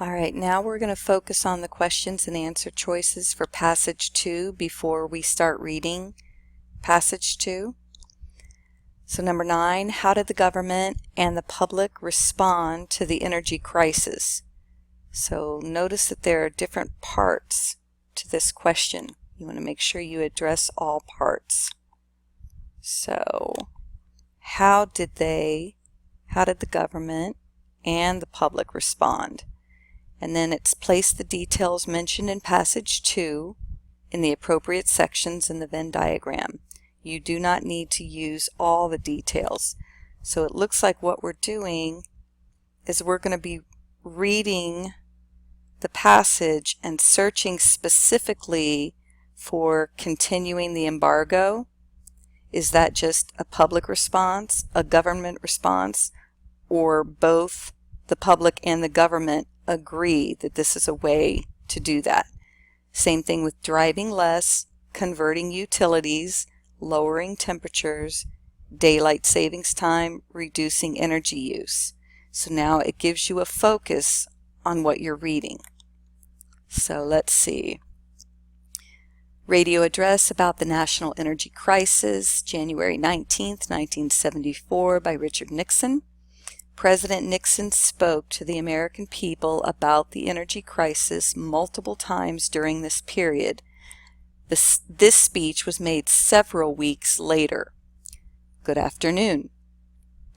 All right, now we're going to focus on the questions and answer choices for Passage 2 before we start reading Passage 2. So number 9, how did the government and the public respond to the energy crisis? So notice that there are different parts to this question. You want to make sure you address all parts. So how did the government and the public respond? And then it's place the details mentioned in Passage 2 in the appropriate sections in the Venn diagram. You do not need to use all the details. So it looks like what we're doing is we're going to be reading the passage and searching specifically for continuing the embargo. Is that just a public response, a government response, or both the public and the government agree that this is a way to do that? Same thing with driving less, converting utilities, lowering temperatures, daylight savings time, reducing energy use. So now it gives you a focus on what you're reading. So let's see. Radio address about the national energy crisis, January 19th, 1974, by Richard Nixon. President Nixon spoke to the American people about the energy crisis multiple times during this period. This speech was made several weeks later. Good afternoon.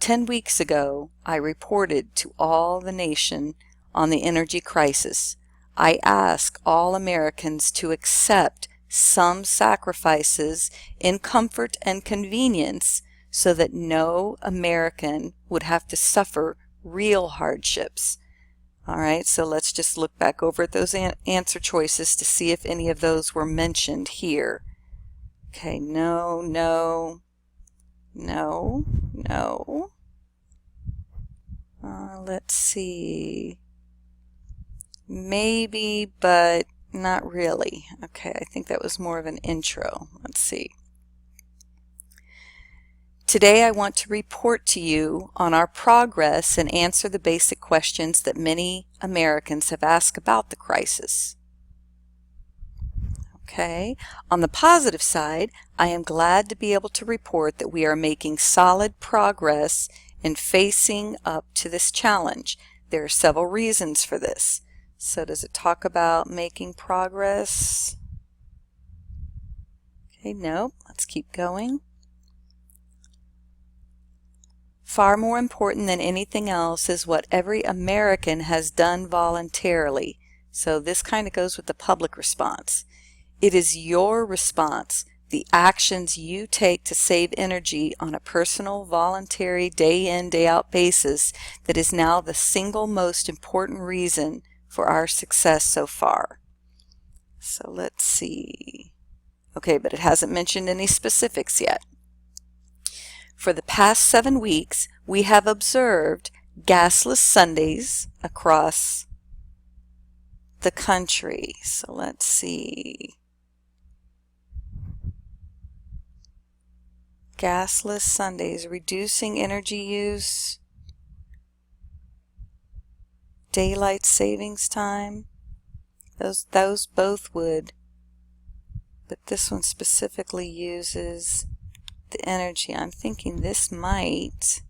10 weeks ago, I reported to all the nation on the energy crisis. I ask all Americans to accept some sacrifices in comfort and convenience so that no American would have to suffer real hardships. All right, so let's just look back over at those answer choices to see if any of those were mentioned here. Okay, no, no, no, no. Let's see. Maybe, but not really. Okay, I think that was more of an intro. Let's see. Today I want to report to you on our progress and answer the basic questions that many Americans have asked about the crisis. Okay, on the positive side, I am glad to be able to report that we are making solid progress in facing up to this challenge. There are several reasons for this. So does it talk about making progress? Okay, no, let's keep going. Far more important than anything else is what every American has done voluntarily. So this kind of goes with the public response. It is your response, the actions you take to save energy on a personal, voluntary, day in, day out basis that is now the single most important reason for our success so far. So let's see. Okay, but it hasn't mentioned any specifics yet. For the past 7 weeks, we have observed gasless Sundays across the country. So let's see. Gasless Sundays, reducing energy use, daylight savings time. Those both would, but this one specifically uses the energy. I'm thinking this might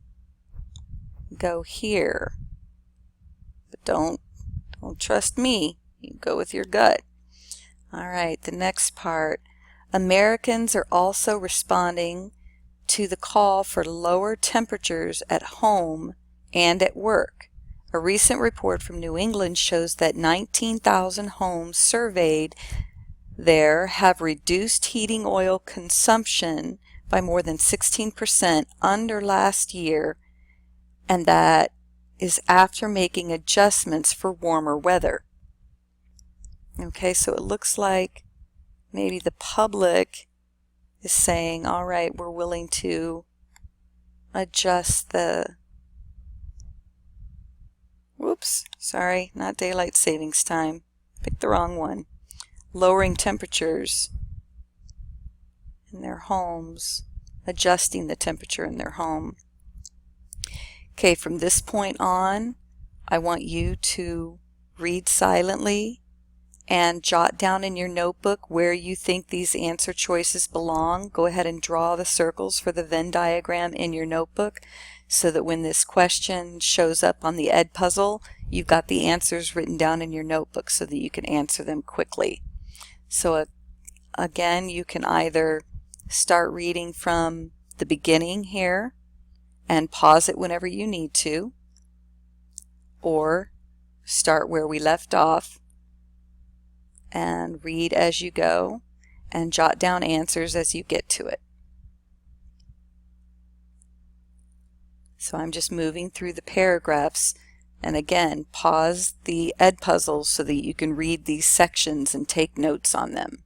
go here, but don't trust me. You go with your gut. All right, the next part. Americans are also responding to the call for lower temperatures at home and at work. A recent report from New England shows that 19,000 homes surveyed there have reduced heating oil consumption by more than 16% under last year, and that is after making adjustments for warmer weather. Okay, so it looks like maybe the public is saying, all right, we're willing to adjust the, whoops, sorry, not daylight savings time, picked the wrong one, lowering temperatures in their homes, adjusting the temperature in their home. Okay, from this point on, I want you to read silently, and jot down in your notebook where you think these answer choices belong. Go ahead and draw the circles for the Venn diagram in your notebook so that when this question shows up on the Edpuzzle, you've got the answers written down in your notebook so that you can answer them quickly. So again, you can either start reading from the beginning here and pause it whenever you need to, or start where we left off and read as you go and jot down answers as you get to it. So I'm just moving through the paragraphs, and again, pause the Edpuzzle so that you can read these sections and take notes on them.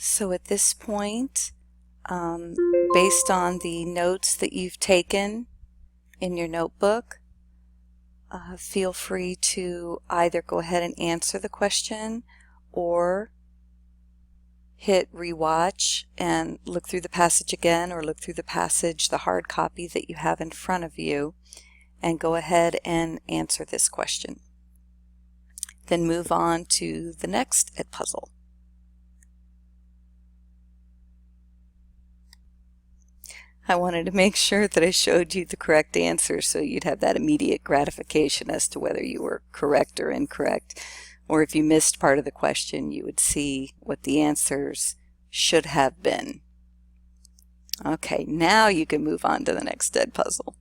So at this point, based on the notes that you've taken in your notebook, feel free to either go ahead and answer the question or hit rewatch and look through the passage again, or look through the passage, the hard copy that you have in front of you, and go ahead and answer this question. Then move on to the next Edpuzzle. I wanted to make sure that I showed you the correct answer so you'd have that immediate gratification as to whether you were correct or incorrect. Or if you missed part of the question, you would see what the answers should have been. Okay, now you can move on to the next Edpuzzle.